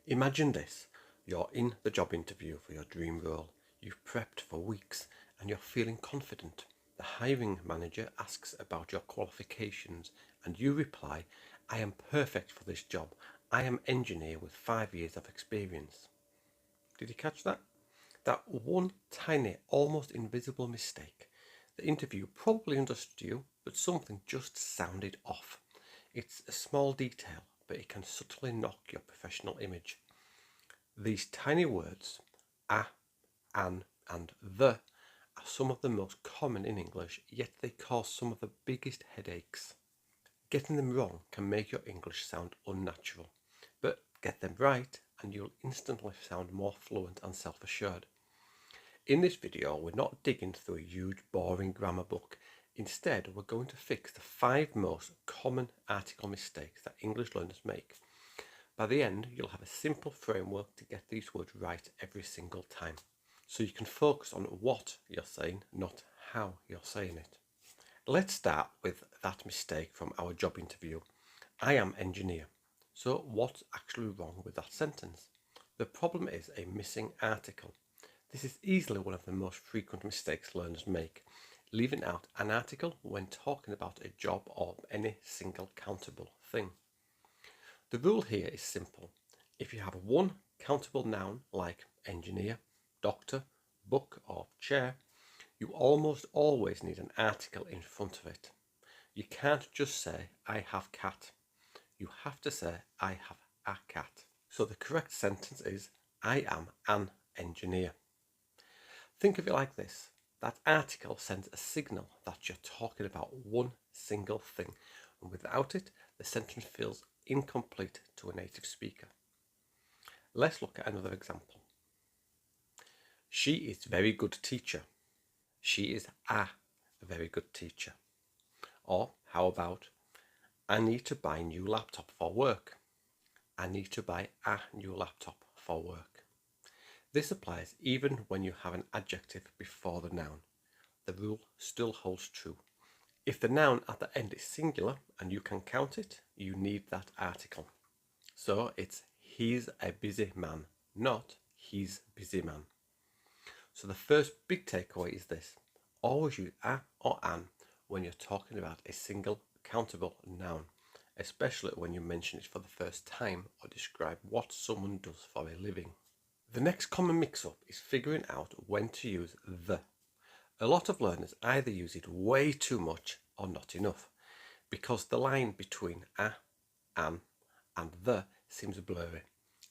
Imagine this. You're in the job interview for your dream role. You've prepped for weeks and you're feeling confident. The hiring manager asks about your qualifications and you reply, I am perfect for this job. I am engineer with 5 years of experience. Did you catch that? That one tiny, almost invisible mistake. The interview probably understood you, but something just sounded off. It's a small detail, but it can subtly knock your professional image. These tiny words, a, an, and the, are some of the most common in English, yet they cause some of the biggest headaches. Getting them wrong can make your English sound unnatural, but get them right and you'll instantly sound more fluent and self-assured. In this video, we're not digging through a huge boring grammar book. Instead, we're going to fix the 5 most common article mistakes that English learners make. By the end, you'll have a simple framework to get these words right every single time, so you can focus on what you're saying, not how you're saying it. Let's start with that mistake from our job interview. I am engineer. So what's actually wrong with that sentence? The problem is a missing article. This is easily one of the most frequent mistakes learners make, leaving out an article when talking about a job or any single countable thing. The rule here is simple. If you have one countable noun like engineer, doctor, book or chair, you almost always need an article in front of it. You can't just say, I have cat. You have to say, I have a cat. So the correct sentence is, I am an engineer. Think of it like this. That article sends a signal that you're talking about one single thing, and without it, the sentence feels incomplete to a native speaker. Let's look at another example. She is a very good teacher. She is a very good teacher. Or how about, I need to buy a new laptop for work. I need to buy a new laptop for work. This applies even when you have an adjective before the noun. The rule still holds true. If the noun at the end is singular and you can count it, you need that article. So it's he's a busy man, not he's busy man. So the first big takeaway is this. Always use a or an when you're talking about a single countable noun, especially when you mention it for the first time or describe what someone does for a living. The next common mix-up is figuring out when to use the. A lot of learners either use it way too much or not enough, because the line between a, an, and the seems blurry.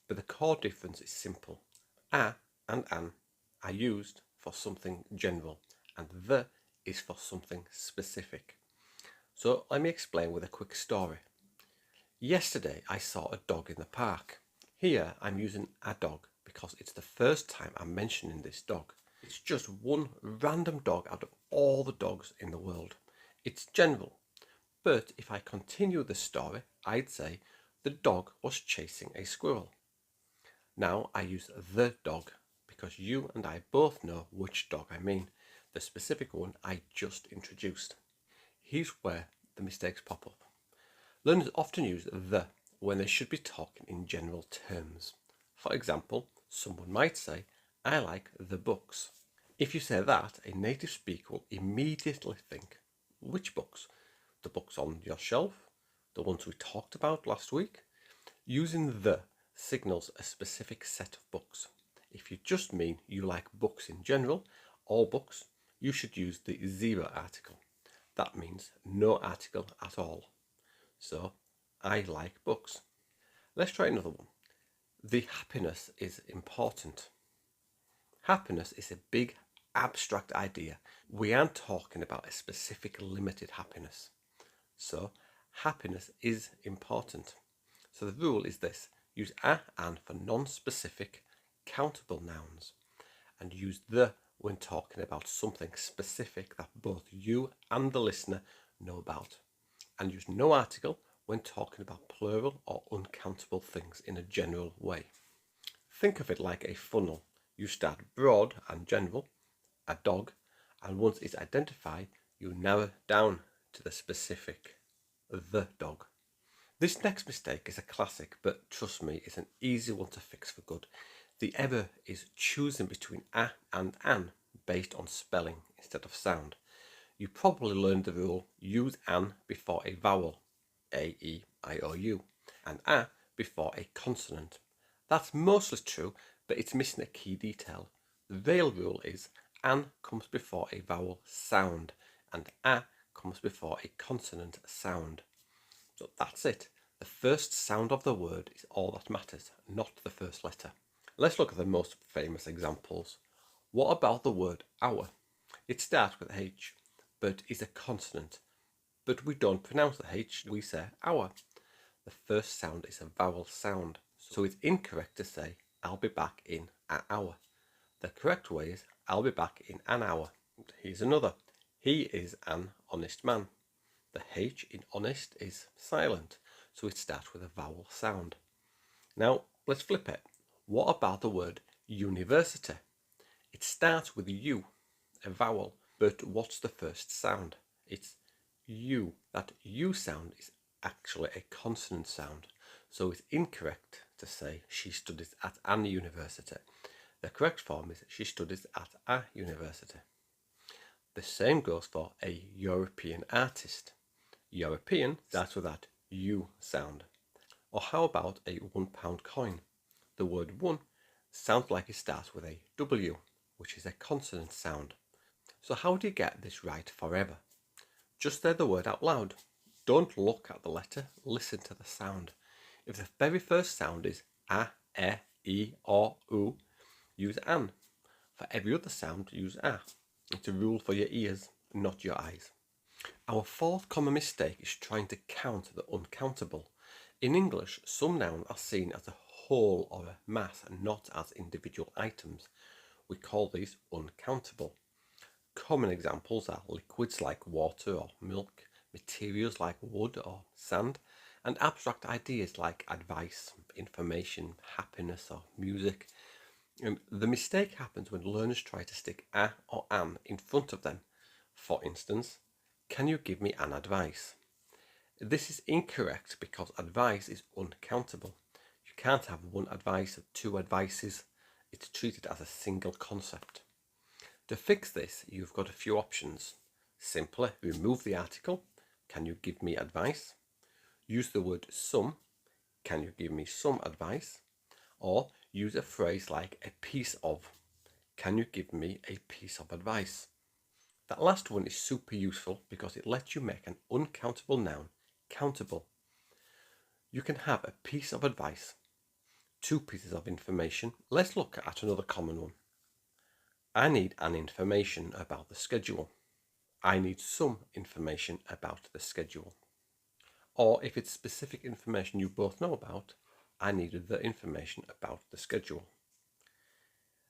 But the core difference is simple. A and an are used for something general, and the is for something specific. So let me explain with a quick story. Yesterday I saw a dog in the park. Here I'm using a dog because it's the first time I'm mentioning this dog. It's just one random dog out of all the dogs in the world. It's general, but if I continue the story, I'd say the dog was chasing a squirrel. Now I use the dog because you and I both know which dog I mean, the specific one I just introduced. Here's where the mistakes pop up. Learners often use the when they should be talking in general terms. For example, someone might say, I like the books. If you say that, a native speaker will immediately think, which books? The books on your shelf? The ones we talked about last week? Using the signals a specific set of books. If you just mean you like books in general, all books, you should use the zero article. That means no article at all. So, I like books. Let's try another one. The happiness is important. Happiness is a big abstract idea. We aren't talking about a specific limited happiness. So, happiness is important. So the rule is this. Use a and for non-specific countable nouns and use the when talking about something specific that both you and the listener know about. And use no article when talking about plural or uncountable things in a general way. Think of it like a funnel. You start broad and general, a dog, and once it's identified, you narrow down to the specific, the dog. This next mistake is a classic, but trust me, it's an easy one to fix for good. The error is choosing between a and an based on spelling instead of sound. You probably learned the rule, use an before a vowel, a, e, I, o, u, and a before a consonant. That's mostly true, but it's missing a key detail. The real rule is an comes before a vowel sound, and a comes before a consonant sound. So that's it. The first sound of the word is all that matters, not the first letter. Let's look at the most famous examples. What about the word hour? It starts with H, but is a consonant. But we don't pronounce the H, we say hour. The first sound is a vowel sound, so it's incorrect to say, I'll be back in an hour. The correct way is, I'll be back in an hour. Here's another. He is an honest man. The H in honest is silent, so it starts with a vowel sound. Now, let's flip it. What about the word university? It starts with U, a vowel, but what's the first sound? It's U. That U sound is actually a consonant sound, so it's incorrect to say she studies at an university. The correct form is she studies at a university. The same goes for a European artist. European starts with that U sound. Or how about a £1 coin? The word one sounds like it starts with a W, which is a consonant sound. So how do you get this right forever? Just say the word out loud. Don't look at the letter, listen to the sound. If the very first sound is a, e, or u, use an. For every other sound, use a. It's a rule for your ears, not your eyes. Our fourth common mistake is trying to count the uncountable. In English, some nouns are seen as a whole or a mass and not as individual items. We call these uncountable. Common examples are liquids like water or milk, materials like wood or sand, and abstract ideas like advice, information, happiness, or music. The mistake happens when learners try to stick a or an in front of them. For instance, can you give me an advice? This is incorrect because advice is uncountable. You can't have one advice or two advices. It's treated as a single concept. To fix this, you've got a few options. Simply remove the article, can you give me advice? Use the word some, can you give me some advice? Or use a phrase like a piece of, can you give me a piece of advice? That last one is super useful because it lets you make an uncountable noun countable. You can have a piece of advice, two pieces of information. Let's look at another common one. I need an information about the schedule. I need some information about the schedule. Or if it's specific information you both know about, I need the information about the schedule.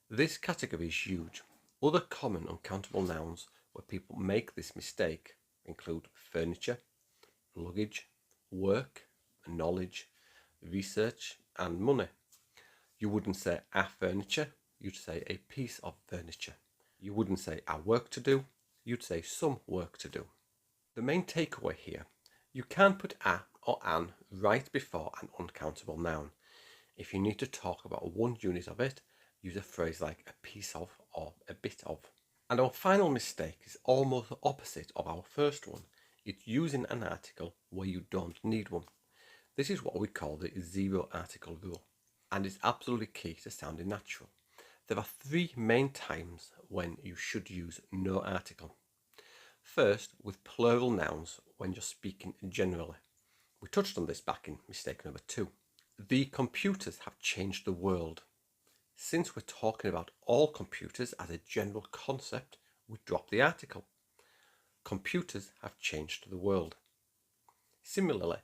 This category is huge. Other common uncountable nouns where people make this mistake include furniture, luggage, work, knowledge, research, and money. You wouldn't say a furniture, you'd say a piece of furniture. You wouldn't say a work to do, you'd say some work to do. The main takeaway here, you can't put a or an right before an uncountable noun. If you need to talk about one unit of it, use a phrase like a piece of or a bit of. And our final mistake is almost the opposite of our first one. It's using an article where you don't need one. This is what we call the zero article rule, and it's absolutely key to sounding natural. There are three main times when you should use no article. First, with plural nouns when you're speaking generally. We touched on this back in mistake number 2. The computers have changed the world. Since we're talking about all computers as a general concept, we drop the article. Computers have changed the world. Similarly,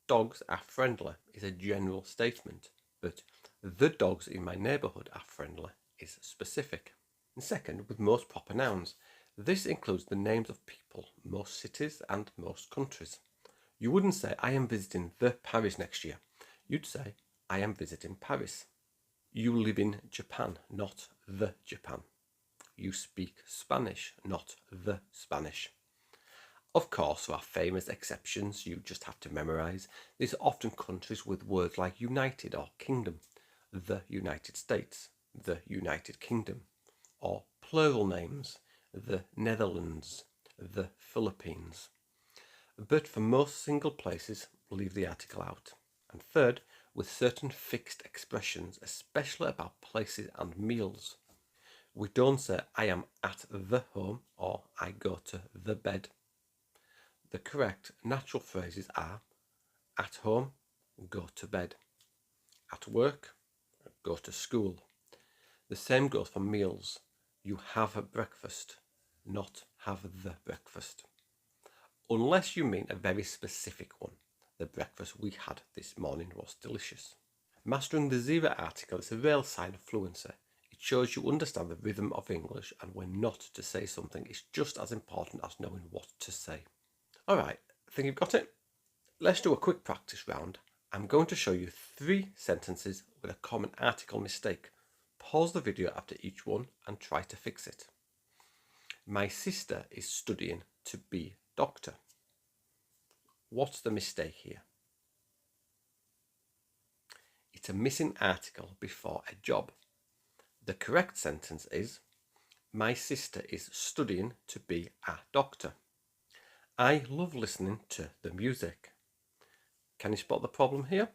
dogs are friendly is a general statement, but the dogs in my neighbourhood are friendly is specific. And second, with most proper nouns, this includes the names of people, most cities and most countries. You wouldn't say, I am visiting the Paris next year. You'd say, I am visiting Paris. You live in Japan, not the Japan. You speak Spanish, not the Spanish. Of course, there are famous exceptions you just have to memorise. These are often countries with words like United or Kingdom, the United States, the United Kingdom, or plural names, the Netherlands, the Philippines. But for most single places, leave the article out. And third, with certain fixed expressions, especially about places and meals. We don't say I am at the home or I go to the bed. The correct natural phrases are at home, go to bed. At work, go to school. The same goes for meals. You have a breakfast, not have the breakfast. Unless you mean a very specific one. The breakfast we had this morning was delicious. Mastering the zero article is a real sign of fluency. It shows you understand the rhythm of English, and when not to say something is just as important as knowing what to say. Alright, I think you've got it. Let's do a quick practice round. I'm going to show you 3 sentences with a common article mistake. Pause the video after each one and try to fix it. My sister is studying to be doctor. What's the mistake here? It's a missing article before a job. The correct sentence is, my sister is studying to be a doctor. I love listening to the music. Can you spot the problem here?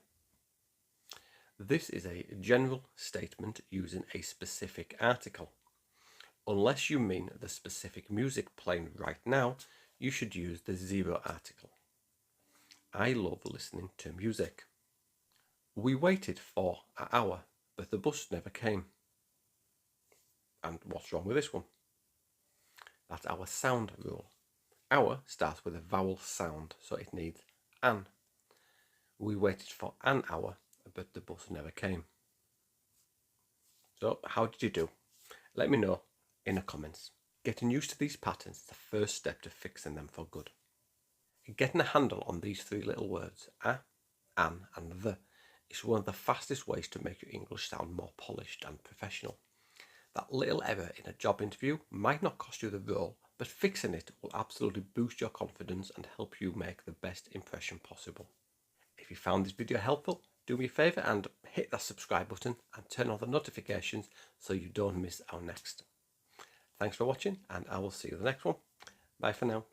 This is a general statement using a specific article. Unless you mean the specific music playing right now, you should use the zero article. I love listening to music. We waited for an hour, but the bus never came. And what's wrong with this one? That's our sound rule. Our starts with a vowel sound, so it needs an. We waited for an hour, but the bus never came. So, how did you do? Let me know in the comments. Getting used to these patterns is the first step to fixing them for good. Getting a handle on these 3 little words, a, an, and the, is one of the fastest ways to make your English sound more polished and professional. That little error in a job interview might not cost you the role, but fixing it will absolutely boost your confidence and help you make the best impression possible. If you found this video helpful, do me a favour and hit that subscribe button and turn on the notifications so you don't miss our next. Thanks for watching, and I will see you in the next one. Bye for now.